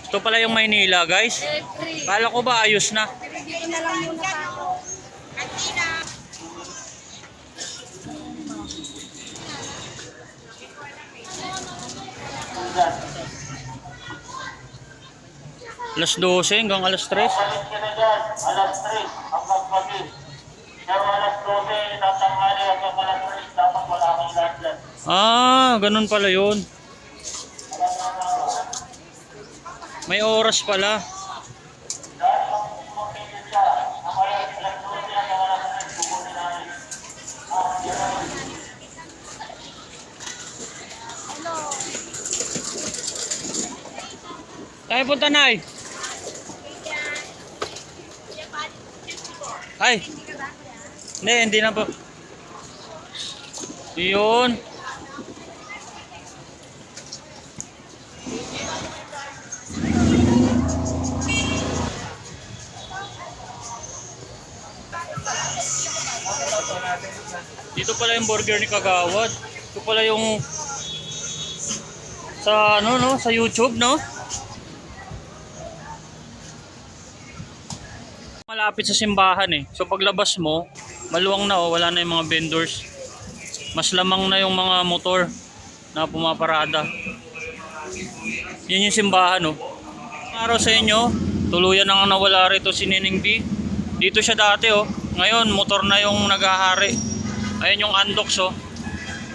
Ito pala yung Maynila, guys. Kala ko ba ayos na? Dito na lang muna sa ako. Alas 12 hanggang alas 3. Alas 3 hanggang gabi. Pero alas 12 tatanghali hanggang alas 3 dapat wala kang lahat dyan. Ah, ganun pala yun. May oras pala. Dahil kung magpipil siya, ang alas 12 hanggang alas 3 kukunin namin. Tayo punta na eh. Ay. Hindi na po. Yun. Dito pala yung burger ni Kagawad. Ito pala yung sa ano no, sa YouTube, no? Malapit sa simbahan eh. So paglabas mo, maluwang na oh, wala na yung mga vendors. Mas lamang na yung mga motor na pumaparada. Yan yung simbahan oh. Araw sa inyo, tuluyan nang nawala rito si Nining B. Dito siya dati oh. Ngayon motor na yung naghahari. Ayun yung Andox oh.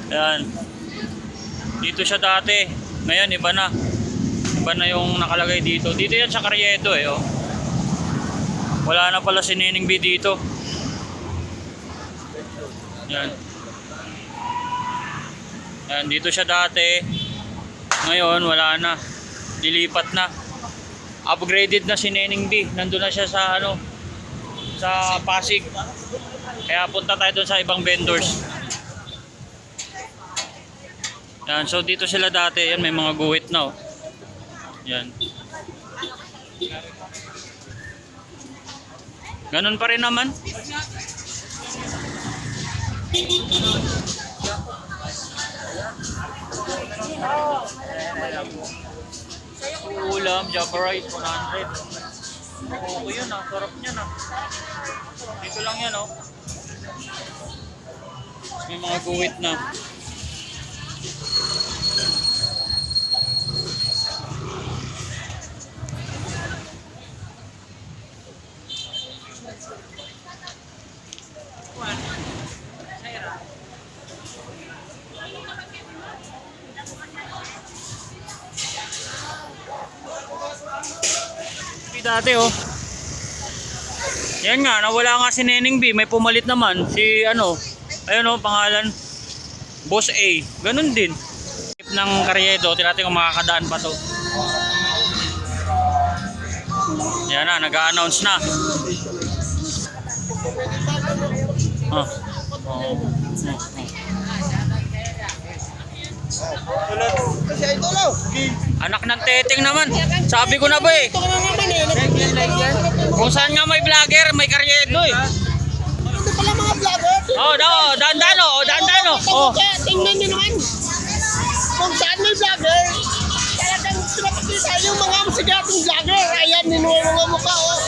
Ayan. Dito siya dati. Ngayon iba na. Iba na yung nakalagay dito. Dito yan sa Carriedo eh oh. Wala na pala si Nining B dito. Yan. Yan, dito siya dati. Ngayon, wala na. Dilipat na. Upgraded na si Nining B. Nandun na siya sa ano, sa Pasig. Kaya punta tayo doon sa ibang vendors. Yan, so dito sila dati. Yan, may mga guhit na oh. Yan. Ganun pa rin naman. Ulam, Java rice, 100. Okay yun ah, sarap niyan ah. Dito lang yan oh. May mga guwit na. Dati oh. Yan nga, nawala nga si Nining B. May pumalit naman si ano. Ayun oh, pangalan Boss A. Ganun din. Ng Carriedo, tinatin kung makakadaan pa to. Yan na, nag-a-announce na. Oh. Oh. Anak ng teteng naman. Sabi ko na ba eh. Kung saan nga may vlogger, may Carriedo eh. Ito pala mga vlogger. Oh, dandano, dandano. Oh. Tingnan nyo naman. Kung saan may vlogger, talagang pinapakita yung mga sigating vlogger. Ayan, ninuha mga mukha oh.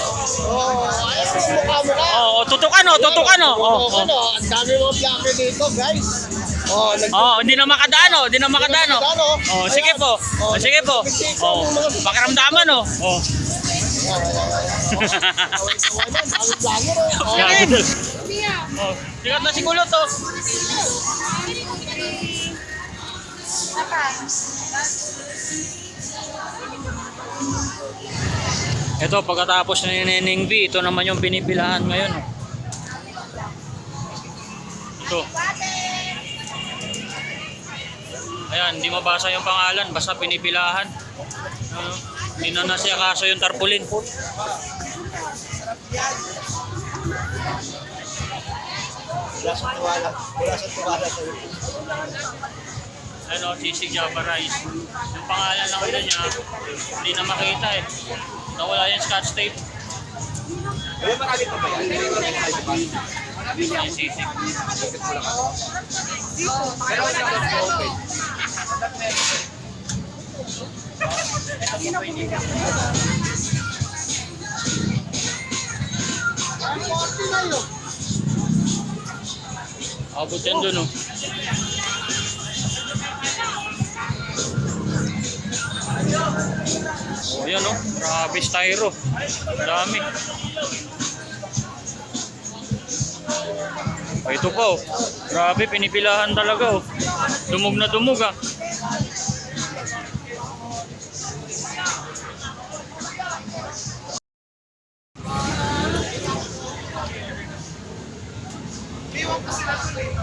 Oh, ayan yung mukha. Oh, tutukan oh, tutukan oh. Oh. Ang dami mga vlogger dito, guys. Oh, Hindi na makadaan oh, hindi na makadaan oh. Oh, sige po. Oh, sige po. Oh, pakiramdaman oh. Oh. Oh, sikat na si Kulot oh. Ito pagkatapos ni Nining B, ito naman yung pinipilahan ngayon oh. Ito. Ayan, hindi mabasa yung pangalan, basta pinipilahan. Hindi na nasiya kaso yung tarpaulin. Wala sa tuwala sa'yo. Ano, sisig Java rice. Yung pangalan ng ano niya, hindi na makita eh. Nawala yung scotch tape. Yung sisig. Abot yan dun, oh. Oh, yan, oh. Grabe, styro. Dami. Oh, ito pa, oh. Grabe, pinipilahan talaga, oh. Dumog na dumog, ah. Iwan ko sila tuloy.